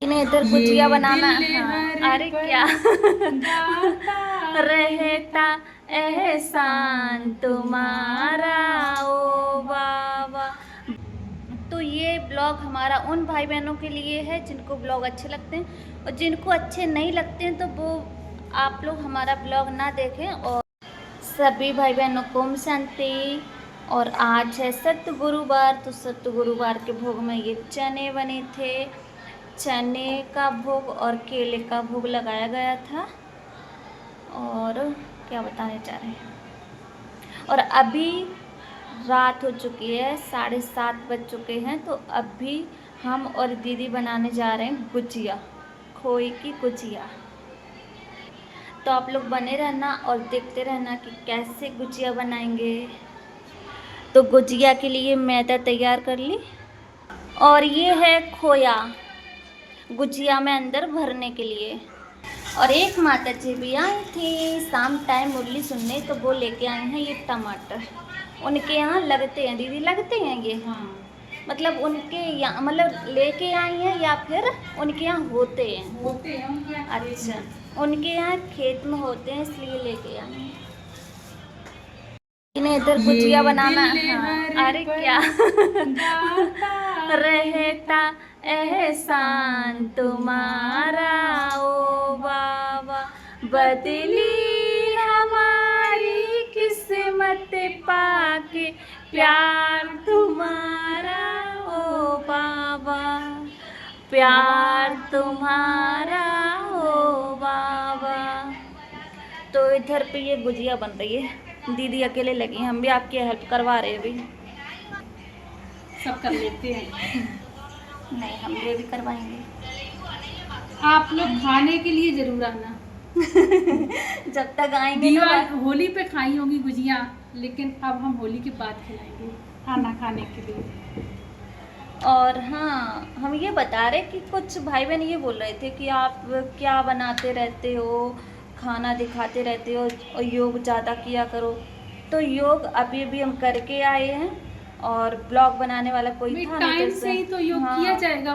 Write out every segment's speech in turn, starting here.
इन्हें इधर गुजिया बनाना। हाँ, अरे क्या रहता एहसान तुम्हारा ओ बाबा। तो ये ब्लॉग हमारा उन भाई बहनों के लिए है जिनको ब्लॉग अच्छे लगते हैं, और जिनको अच्छे नहीं लगते हैं तो वो आप लोग हमारा ब्लॉग ना देखें। और सभी भाई बहनों को ओम शांति। और आज है सत्य गुरुवार, तो सत्य गुरुवार के भोग में ये चने बने थे। चने का भोग और केले का भोग लगाया गया था। और क्या बताने चाह रहे हैं, और अभी रात हो चुकी है, 7:30 बज चुके हैं। तो अभी हम और दीदी बनाने जा रहे हैं गुजिया, खोए की गुजिया। तो आप लोग बने रहना और देखते रहना कि कैसे गुजिया बनाएंगे। तो गुजिया के लिए मैदा तैयार कर ली, और ये है खोया गुजिया में अंदर भरने के लिए। और एक माता जी भी आई थी शाम टाइम मुरली सुनने, तो वो लेके आई हैं ये टमाटर। उनके यहाँ लगते हैं दीदी, लगते हैं ये। हाँ, मतलब उनके यहाँ, मतलब लेके आई हैं या फिर उनके यहाँ होते हैं? होते हैं उनके यहाँ। अच्छा, उनके यहाँ खेत में होते हैं इसलिए लेके आई हैं। इन्हें इधर गुजिया बनाना। हाँ, अरे क्या रहता एहसान तुम्हारा ओ बाबा, बदली हमारी किस्मत पाके प्यार तुम्हारा ओ बाबा, प्यार तुम्हारा ओ बाबा। तो इधर पे ये गुजिया बन रही है, दीदी अकेले लगी हैं, हम भी आपकी हेल्प करवा रहे हैं अभी। सब कर लेते हैं। नहीं, हम ये भी करवाएंगे। आप लोग खाने के लिए जरूर आना। जब तक आएंगे ना। होली पे खाई होगी गुजिया, लेकिन अब हम होली के बाद खिलाएंगे खाना खाने के लिए। और हाँ, हम ये बता रहे कि कुछ भाई बहन ये बोल रहे थे कि आप क्या बनाते रहते हो, खाना दिखाते रहते हो और योग ज़्यादा किया करो। तो योग अभी अभी हम करके आए हैं, और ब्लॉग बनाने वाला कोई था नहीं, टाइम से ही तो योग किया जाएगा।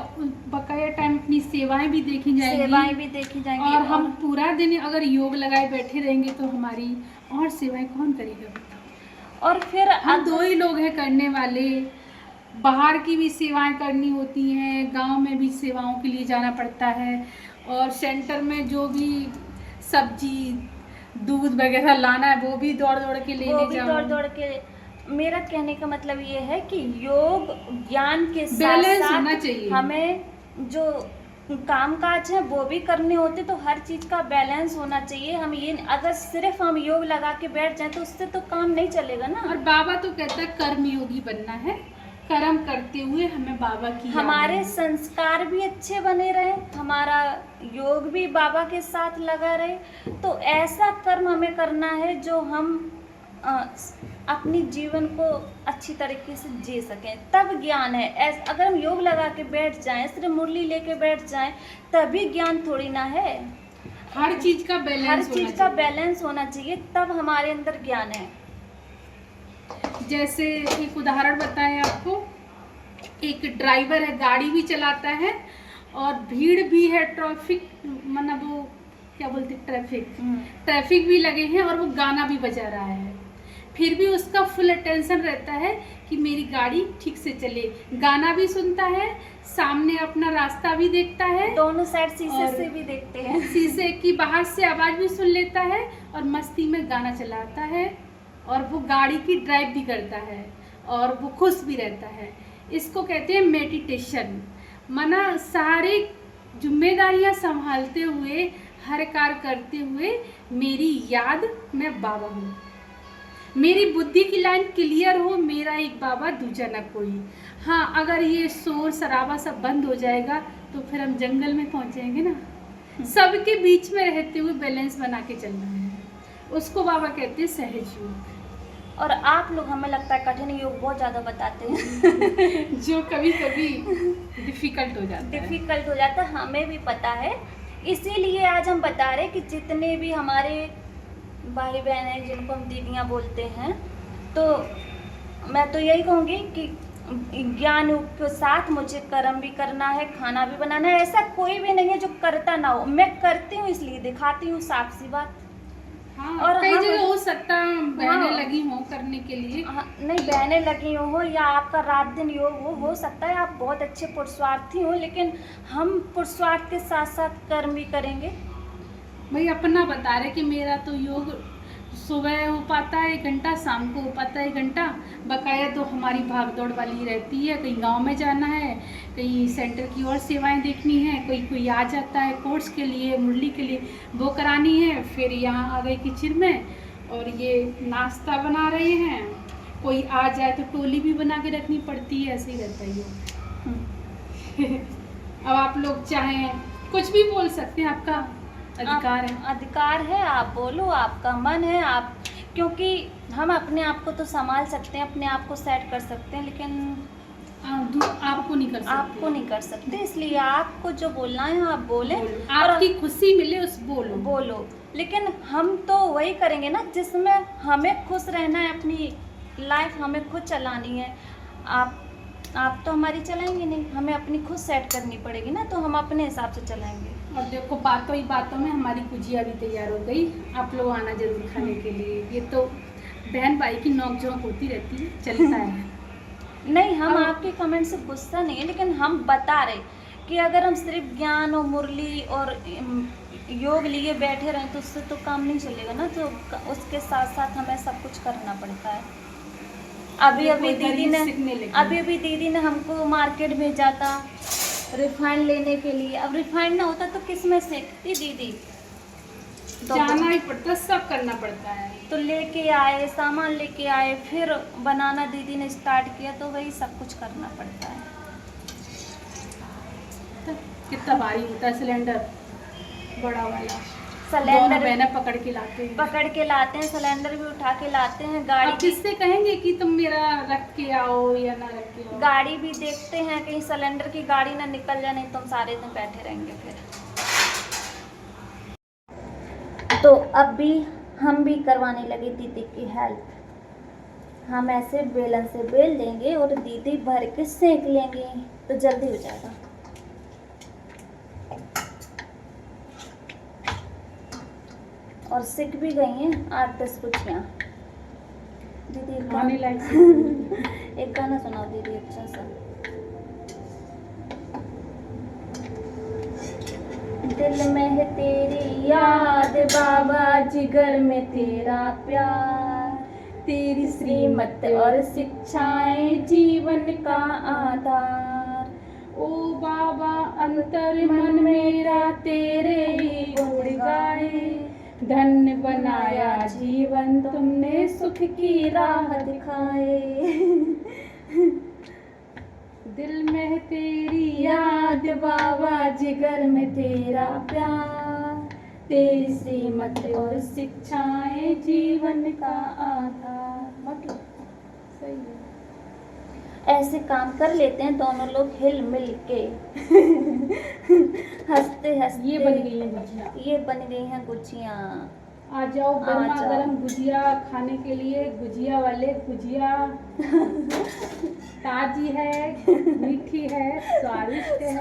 बकाया टाइम अपनी सेवाएं भी देखी जाएंगी, सेवाएं भी देखी जाएंगी। और हम पूरा दिन अगर योग लगाए बैठे रहेंगे तो हमारी और सेवाएं कौन करेगा? और फिर हम दो ही लोग हैं करने वाले। बाहर की भी सेवाएं करनी होती हैं, गांव में भी सेवाओं के लिए जाना पड़ता है, और सेंटर में जो भी सब्जी दूध वगैरह लाना है वो भी दौड़ दौड़ के लेने जाओ। दौड़ दौड़ के। मेरा कहने का मतलब ये है कि योग ज्ञान के साथ बैलेंस साथ होना चाहिए। हमें जो काम काज है वो भी करने होते, तो हर चीज़ का बैलेंस होना चाहिए। हम ये अगर सिर्फ हम योग लगा के बैठ जाए तो उससे तो काम नहीं चलेगा ना। और बाबा तो कहता है कर्म योगी बनना है, कर्म करते हुए हमें बाबा की हमारे संस्कार भी अच्छे बने रहे, हमारा योग भी बाबा के साथ लगा रहे। तो ऐसा कर्म हमें करना है जो हम अपनी जीवन को अच्छी तरीके से जी सकें, तब ज्ञान है। अगर हम योग लगा के बैठ जाएं, सिर्फ मुरली लेके बैठ जाएं, तभी ज्ञान थोड़ी ना है। हर चीज का बैलेंस होना चाहिए, तब हमारे अंदर ज्ञान है। जैसे एक उदाहरण बताएं आपको, एक ड्राइवर है, गाड़ी भी चलाता है और भीड़ भी है, ट्रैफिक मतलब वो क्या बोलते ट्रैफिक भी लगे हैं, और वो गाना भी बजा रहा है। फिर भी उसका फुल अटेंशन रहता है कि मेरी गाड़ी ठीक से चले, गाना भी सुनता है, सामने अपना रास्ता भी देखता है, दोनों साइड शीशे से भी देखते हैं, शीशे की बाहर से आवाज भी सुन लेता है, और मस्ती में गाना चलाता है, और वो गाड़ी की ड्राइव भी करता है, और वो खुश भी रहता है। इसको कहते हैं मेडिटेशन। माना सारी जिम्मेदारियां संभालते हुए, हर कार्य करते हुए मेरी याद मैं बाबा हूँ, मेरी बुद्धि की लाइन क्लियर हो, मेरा एक बाबा दूजा ना कोई। हाँ, अगर ये शोर शराबा सब बंद हो जाएगा तो फिर हम जंगल में पहुंच जाएंगे ना। सबके बीच में रहते हुए बैलेंस बना के चलना है, उसको बाबा कहते हैं सहज योग। और आप लोग, हमें लगता है कठिन योग बहुत ज़्यादा बताते हैं जो कभी कभी डिफिकल्ट हो जाता है, हमें भी पता है। इसीलिए आज हम बता रहे कि जितने भी हमारे भाई बहन हैं, जिनको हम दीदियाँ बोलते हैं, तो मैं तो यही कहूँगी कि ज्ञान के साथ मुझे कर्म भी करना है, खाना भी बनाना है। ऐसा कोई भी नहीं है जो करता ना हो, मैं करती हूँ इसलिए दिखाती हूँ, साफ सी बात। हाँ, और कई हम- जगह हो सकता है बहनें हाँ। लगी हों करने के लिए। हाँ, नहीं बहनें लगी हो या आपका रात दिन योग हो सकता है आप बहुत अच्छे पुरुषार्थी हो, लेकिन हम पुरुषार्थ के साथ साथ कर्म भी करेंगे। भाई अपना बता रहे कि मेरा तो योग सुबह हो पाता है 1 घंटा, शाम को हो पाता है 1 घंटा, बकाया तो हमारी भाग दौड़ वाली रहती है। कहीं गांव में जाना है, कहीं सेंटर की और सेवाएं देखनी है, कोई आ जाता है कोर्स के लिए, मुरली के लिए, वो करानी है। फिर यहाँ आ गए किचन में और ये नाश्ता बना रहे हैं। कोई आ जाए तो टोली भी बना के रखनी पड़ती है, ऐसे ही रहता है योग। अब आप लोग चाहें कुछ भी बोल सकते हैं, आपका अधिकार है। अधिकार है, आप बोलो, आपका मन है। आप क्योंकि हम अपने आप को तो संभाल सकते हैं, अपने आप को सेट कर सकते हैं, लेकिन आपको नहीं कर सकते। आपको नहीं कर सकते। इसलिए आपको जो बोलना है आप बोले, आपकी खुशी मिले उस बोलो। बोलो। लेकिन हम तो वही करेंगे ना जिसमें हमें खुश रहना है, अपनी लाइफ हमें खुद चलानी है। आप तो हमारी चलाएंगे नहीं, हमें अपनी खुद सेट करनी पड़ेगी ना, तो हम अपने हिसाब से चलाएंगे। और देखो बातों ही बातों में हमारी गुजिया भी तैयार हो गई। आप लोग आना जरूर खाने के लिए। ये तो बहन भाई की नोक-झोंक होती रहती है, चलता है। नहीं, हम आपके कमेंट से गुस्सा नहीं है, लेकिन हम बता रहे कि अगर हम सिर्फ ज्ञान और मुरली और योग लिए बैठे रहें तो उससे तो काम नहीं चलेगा ना, तो उसके साथ साथ हमें सब कुछ करना पड़ता है। अभी दीदी ने हमको मार्केट भेजा था रिफाइंड लेने के लिए। अब रिफाइंड ना होता तो किस में सेकती दीदी, तो जाना ही पड़ता, सब करना पड़ता है। तो लेके आए, सामान लेके आए, फिर बनाना दीदी ने स्टार्ट किया, तो वही सब कुछ करना पड़ता है। कितना भारी होता है सिलेंडर, बड़ा वाला। दोनों सिलेंडर बहनें पकड़ के लाते हैं, सिलेंडर भी उठा के लाते हैं। गाड़ी अब किससे कहेंगे कि तुम मेरा रख के आओ या ना रख के आओ। गाड़ी भी देखते हैं कहीं सिलेंडर की गाड़ी ना निकल जाए, नहीं तो हम सारे दिन बैठे रहेंगे फिर। तो अब भी हम भी करवाने लगे दीदी की हेल्प। हम ऐसे बेलन से बेल देंगे और दीदी भर के सेक लेंगे, तो जल्दी हो जाएगा। और सिक भी गई हैं 8-10 गुजियाँ। दीदी खाने लायक एक गाना सुनाओ दीदी अच्छा सा। दिल में है तेरी याद बाबा, जिगर में तेरा प्यार, तेरी श्रीमत और शिक्षाएं जीवन का आधार। ओ बाबा अंतर मन मेरा तेरे ही गुण गाए, धन्य बनाया जीवन तुमने सुख की राह दिखाए। दिल में तेरी याद बाबा, जिगर में तेरा प्यार, तेरी श्रीमत और शिक्षाएं जीवन का आधार। मतलब सही है। ऐसे काम कर लेते हैं दोनों लोग हिल मिल के। हंसते हंसते ये बन गई है गुजिया। ये बन गई हैं गुजियाँ। आ जाओ गर्मा जाओ। गर्म गुजिया खाने के लिए। गुजिया वाले गुजिया ताजी है, मीठी है, स्वादिष्ट है।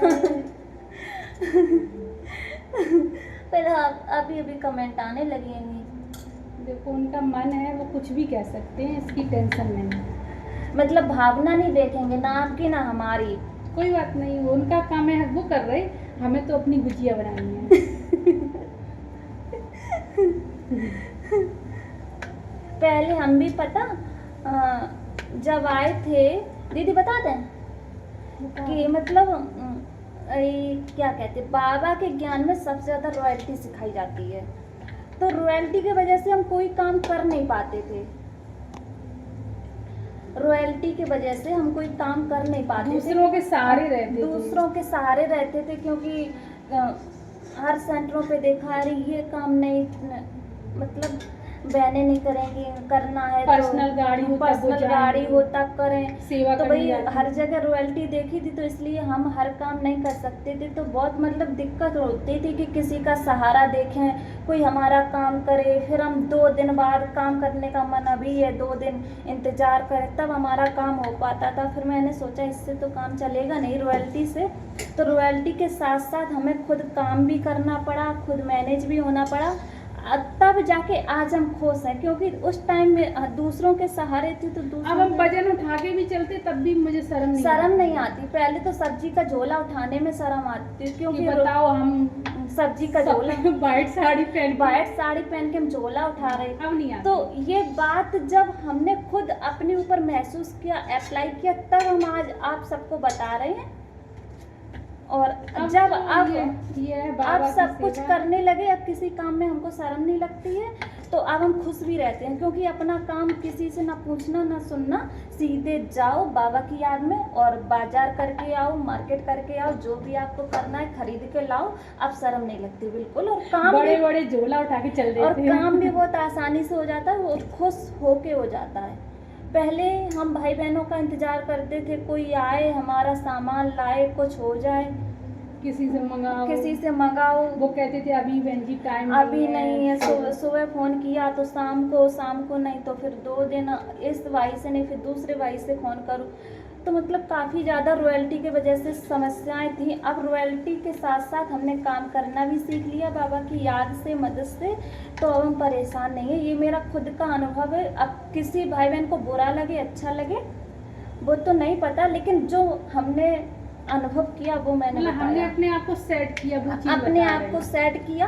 फिर अभी अभी कमेंट आने लगेंगे। देखो उनका मन है, वो कुछ भी कह सकते हैं, इसकी टेंशन नहीं। मतलब भावना नहीं देखेंगे ना आपकी ना हमारी। कोई बात नहीं, वो उनका काम है, वो कर रहे, हमें तो अपनी गुजिया बनानी है। पहले हम भी पता जब आए थे दीदी बता दें कि मतलब क्या कहते हैं, बाबा के ज्ञान में सबसे ज़्यादा रॉयल्टी सिखाई जाती है। तो रॉयल्टी की वजह से हम कोई काम कर नहीं पाते थे। रॉयल्टी की वजह से हम कोई काम कर नहीं पाते थे, दूसरों के सहारे रहते थे। दूसरों के सहारे रहते थे, क्योंकि हर सेंटरों पे देखा अरे ये काम नहीं, मतलब बहनें नहीं करेंगी, करना है पर्सनल गाड़ी हो तो तब वो पर्सनल जाएंगी। गाड़ी हो तब करें। सेवा तो करने भाई जाती हर हैं। जगह रॉयल्टी देखी थी, तो इसलिए हम हर काम नहीं कर सकते थे, तो बहुत मतलब दिक्कत होती थी कि किसी का सहारा देखें, कोई हमारा काम करे, फिर हम 2 दिन बाद काम करने का मन अभी है, 2 दिन इंतज़ार करें तब हमारा काम हो पाता था। फिर मैंने सोचा इससे तो काम चलेगा नहीं रॉयल्टी से, तो रॉयल्टी के साथ साथ हमें खुद काम भी करना पड़ा, खुद मैनेज भी होना पड़ा, तब जाके आज हम खुश हैं। क्योंकि उस टाइम में दूसरों के सहारे थी, तो अब दूसरों हम वजन उठा के भी चलते तब भी मुझे शर्म नहीं आती। पहले तो सब्जी का झोला उठाने में शर्म आती थी, कि क्योंकि बताओ हम सब्जी का झोला वाइट साड़ी पहन के वाइट साड़ी पहन के हम झोला उठा रहे। अब नहीं आती। तो ये बात जब हमने खुद अपने ऊपर महसूस किया, अप्लाई किया, तब हम आज आप सबको बता रहे हैं। और अब जब तो अब ये है बाबा अब की सब कुछ सेवा। करने लगे, अब किसी काम में हमको शर्म नहीं लगती है, तो अब हम खुश भी रहते हैं। क्योंकि अपना काम किसी से ना पूछना ना सुनना, सीधे जाओ बाबा की याद में और बाजार करके आओ, मार्केट करके आओ, जो भी आपको करना है खरीद के लाओ। अब शर्म नहीं लगती बिल्कुल, और काम बड़े भी बड़े झोला उठा के चल और देते हैं। काम भी बहुत आसानी से हो जाता है, वो खुश होके हो जाता है। पहले हम भाई बहनों का इंतजार करते थे, कोई आए, हमारा सामान लाए, कुछ हो जाए, किसी से मंगाओ। वो कहते थे अभी बहन जी टाइम अभी नहीं है। सुबह फ़ोन किया तो शाम को नहीं, तो फिर 2 दिन इस भाई से नहीं, फिर दूसरे भाई से फ़ोन करूँ, तो मतलब काफ़ी ज़्यादा रॉयल्टी की वजह से समस्याएं थी। अब रॉयल्टी के साथ साथ हमने काम करना भी सीख लिया बाबा की याद से, मदद से, तो अब हम परेशान नहीं है। ये मेरा खुद का अनुभव है। अब किसी भाई बहन को बुरा लगे अच्छा लगे वो तो नहीं पता, लेकिन जो हमने अनुभव किया वो मैंने मतलब हमने बताया। अपने आप को सेट किया, वो चीज़ अपने बता आप रहे को हैं। सेट किया,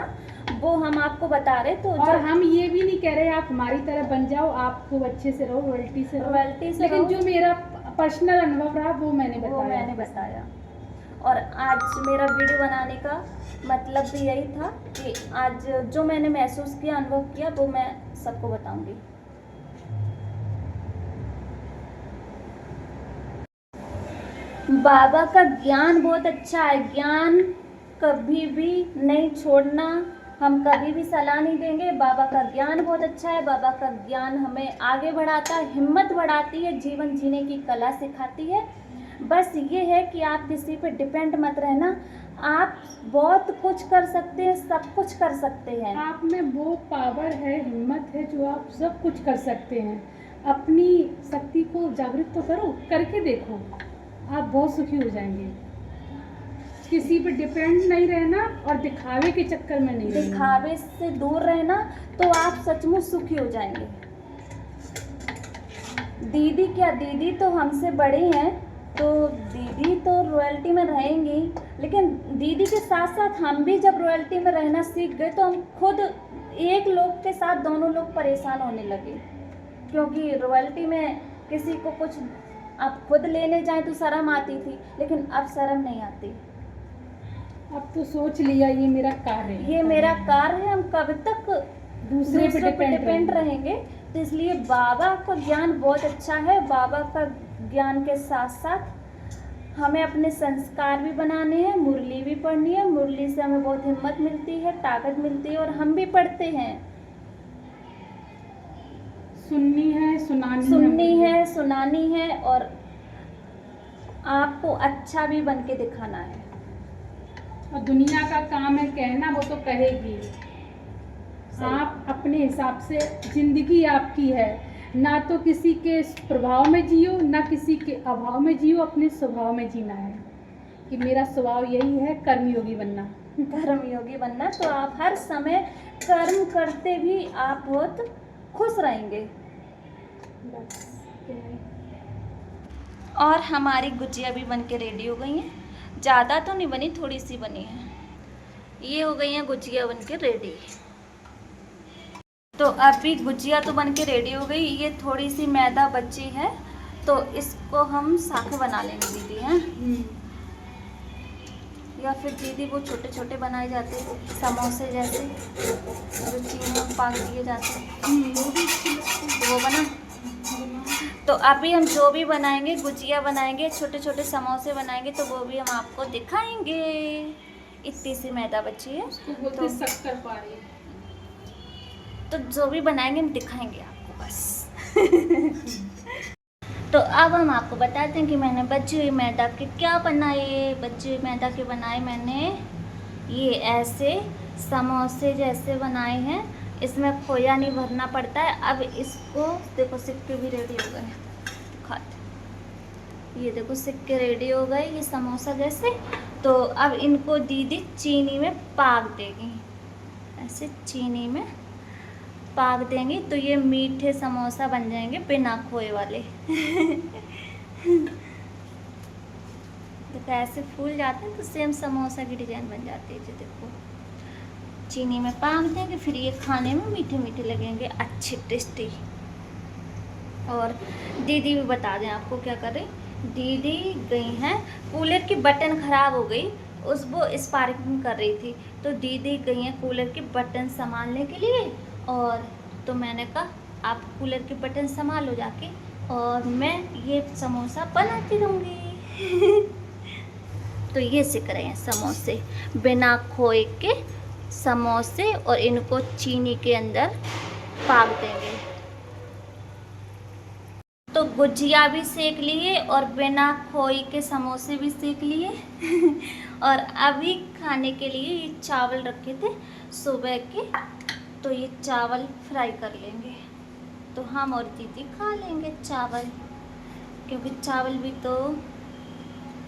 वो हम आपको बता रहे। तो और हम ये भी नहीं कह रहे आप हमारी तरह बन जाओ, आप खूब अच्छे से रहो, रॉयल्टी से रहो। लेकिन जो मेरा पर्सनल अनुभव रहा वो मैंने बताया। और आज मेरा वीडियो बनाने का मतलब भी यही था कि आज जो मैंने महसूस किया, अनुभव किया, वो मैं सबको बताऊंगी। बाबा का ज्ञान बहुत अच्छा है, ज्ञान कभी भी नहीं छोड़ना, हम कभी भी सलाह नहीं देंगे। बाबा का ज्ञान बहुत अच्छा है, बाबा का ज्ञान हमें आगे बढ़ाता है, हिम्मत बढ़ाती है, जीवन जीने की कला सिखाती है। बस ये है कि आप किसी पे डिपेंड मत रहना, आप बहुत कुछ कर सकते हैं, सब कुछ कर सकते हैं। आप में वो पावर है, हिम्मत है, जो आप सब कुछ कर सकते हैं। अपनी शक्ति को जागृत तो करो, करके देखो, आप बहुत सुखी हो जाएंगे। किसी पे डिपेंड नहीं रहना और दिखावे के चक्कर में नहीं रहना। दिखावे से दूर रहना, तो आप सचमुच सुखी हो जाएंगे। दीदी क्या, दीदी तो हमसे बड़ी हैं, तो दीदी तो रॉयल्टी में रहेंगी, लेकिन दीदी के साथ साथ हम भी जब रॉयल्टी में रहना सीख गए, तो हम खुद एक लोग के साथ दोनों लोग परेशान होने लगे। क्योंकि रॉयल्टी में किसी को कुछ आप खुद लेने जाएं तो शर्म आती थी, लेकिन अब शर्म नहीं आती। अब तो सोच लिया ये मेरा कार्य है, ये मेरा कार्य है, हम कब तक दूसरे पे डिपेंड रहेंगे। तो इसलिए बाबा का ज्ञान बहुत अच्छा है। बाबा का ज्ञान के साथ साथ हमें अपने संस्कार भी बनाने हैं, मुरली भी पढ़नी है। मुरली से हमें बहुत हिम्मत मिलती है, ताकत मिलती है, और हम भी पढ़ते हैं। सुननी है, सुनानी है, और आपको अच्छा भी बन के दिखाना है। और दुनिया का काम है कहना, वो तो कहेगी। आप अपने हिसाब से, जिंदगी आपकी है, ना तो किसी के प्रभाव में जियो, ना किसी के अभाव में जियो, अपने स्वभाव में जीना है। कि मेरा स्वभाव यही है, कर्मयोगी बनना। कर्मयोगी बनना, तो आप हर समय कर्म करते भी आप बहुत खुश रहेंगे। और हमारी गुजिया भी बन के रेडी हो गई हैं। ज़्यादा तो नहीं बनी, थोड़ी सी बनी है। ये हो गई हैं गुजिया बन के रेडी। तो अभी गुजिया तो बन के रेडी हो गई, ये थोड़ी सी मैदा बची है, तो इसको हम साथे बना लेंगे दीदी हैं। या फिर दीदी वो छोटे छोटे बनाए जाते समोसे जैसे, जो चीनी में पाक दिए जाते हैं, तो वो बना। तो अभी हम जो भी बनाएंगे, गुजिया बनाएंगे, छोटे छोटे समोसे बनाएंगे, तो वो भी हम आपको दिखाएंगे। इतनी सी मैदा बची है, उसको बोलते शक्कर पारी। तो जो भी बनाएंगे हम दिखाएंगे आपको बस। तो अब हम आपको बताते हैं कि मैंने बची हुई मैदा के क्या बनाए। बची हुई मैदा के बनाए मैंने ये ऐसे समोसे जैसे बनाए हैं। इसमें खोया नहीं भरना पड़ता है। अब इसको देखो सिक्के भी रेडी हो गए, दिखाते। ये देखो सिक्के रेडी हो गए ये समोसा जैसे। तो अब इनको दीदी चीनी में पाक देगी, ऐसे चीनी में पाक देंगी तो ये मीठे समोसा बन जाएंगे बिना खोए वाले। देखो ऐसे फूल जाते हैं तो सेम समोसा की डिजाइन बन जाती है। जो देखो चीनी में पाक देंगे फिर ये खाने में मीठे मीठे लगेंगे, अच्छे टेस्टी। और दीदी भी बता दें आपको क्या करें। दीदी गई हैं, कूलर की बटन ख़राब हो गई, वो स्पार्किंग कर रही थी तो दीदी गई हैं कूलर की बटन संभालने के लिए। और तो मैंने कहा आप कूलर के बटन संभालो जाके और मैं ये समोसा बनाती रहूँगी। तो ये सीख रहे हैं समोसे, बिना खोए के समोसे, और इनको चीनी के अंदर पाक देंगे। तो गुजिया भी सेक लिए और बिना खोए के समोसे भी सेक लिए। और अभी खाने के लिए ये चावल रखे थे सुबह के, तो ये चावल फ्राई कर लेंगे। तो हम और दीदी खा लेंगे चावल, क्योंकि चावल भी तो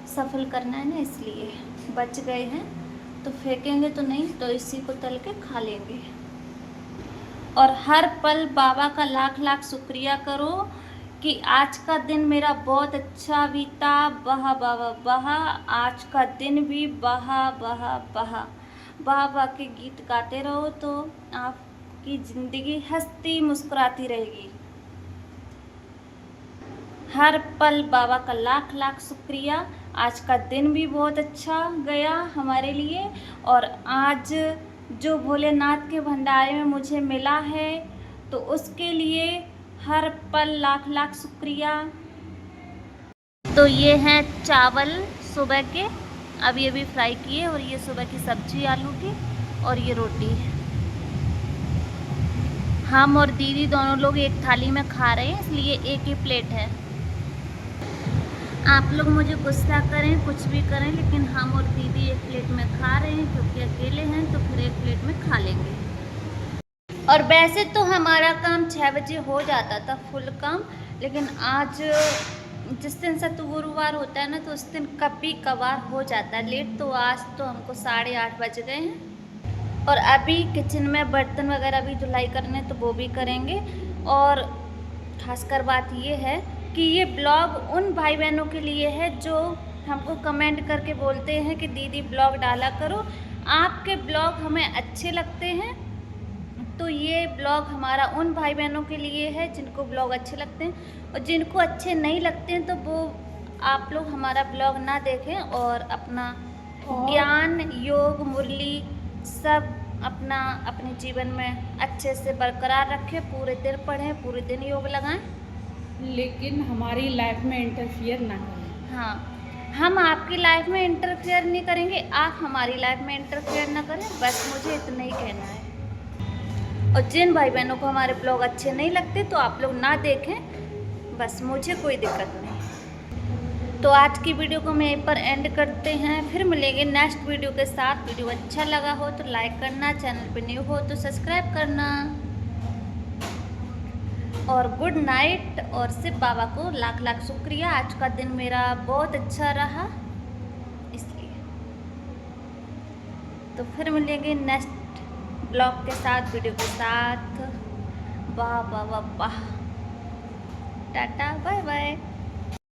सफल करना है ना, इसलिए बच गए हैं तो फेंकेंगे तो नहीं, तो इसी को तल के खा लेंगे। और हर पल बाबा का लाख लाख शुक्रिया करो कि आज का दिन मेरा बहुत अच्छा बीता। बहा बाबा बहा, आज का दिन भी बहा बहा बहा। बाबा के गीत गाते रहो तो आपकी ज़िंदगी हंसती मुस्कुराती रहेगी। हर पल बाबा का लाख लाख शुक्रिया। आज का दिन भी बहुत अच्छा गया हमारे लिए। और आज जो भोलेनाथ के भंडारे में मुझे मिला है तो उसके लिए हर पल लाख लाख शुक्रिया। तो ये हैं चावल सुबह के, अब ये भी फ्राई किए, और ये सुबह की सब्जी आलू की, और ये रोटी। हम और दीदी दोनों लोग एक थाली में खा रहे हैं, इसलिए एक ही प्लेट है। आप लोग मुझे गुस्सा करें कुछ भी करें, लेकिन हम और दीदी एक प्लेट में खा रहे हैं, क्योंकि अकेले हैं तो फिर एक प्लेट में खा लेंगे। और वैसे तो हमारा काम 6 बजे हो जाता था फुल काम, लेकिन आज जिस दिन सत्तू गुरुवार होता है ना, तो उस दिन कभी कभार हो जाता है लेट। तो आज तो हमको 8:30 बज गए हैं। और अभी किचन में बर्तन वगैरह भी धुलाई करने, तो वो भी करेंगे। और खासकर बात ये है कि ये ब्लॉग उन भाई बहनों के लिए है जो हमको कमेंट करके बोलते हैं कि दीदी ब्लॉग डाला करो। आपके ब्लॉग हमें अच्छे लगते हैं, तो ये ब्लॉग हमारा उन भाई बहनों के लिए है जिनको ब्लॉग अच्छे लगते हैं। और जिनको अच्छे नहीं लगते हैं तो वो आप लोग हमारा ब्लॉग ना देखें और अपना ज्ञान योग मुरली सब अपने जीवन में अच्छे से बरकरार रखें। पूरे दिन पढ़ें, पूरे दिन योग लगाएं, लेकिन हमारी लाइफ में इंटरफियर ना करें। हाँ, हम आपकी लाइफ में इंटरफेयर नहीं करेंगे, आप हमारी लाइफ में इंटरफेयर ना करें, बस मुझे इतना ही कहना है। और जिन भाई बहनों को हमारे ब्लॉग अच्छे नहीं लगते तो आप लोग ना देखें, बस मुझे कोई दिक्कत नहीं। तो आज की वीडियो को हम यहीं पर एंड करते हैं, फिर मिलेंगे नेक्स्ट वीडियो के साथ। वीडियो अच्छा लगा हो तो लाइक करना, चैनल पर न्यू हो तो सब्सक्राइब करना। और गुड नाइट। और सिर्फ बाबा को लाख लाख शुक्रिया, आज का दिन मेरा बहुत अच्छा रहा इसलिए। तो फिर मिलेंगे नेक्स्ट ब्लॉग के साथ, वीडियो के साथ। वाह वाह वाह वाह, टाटा बाय बाय।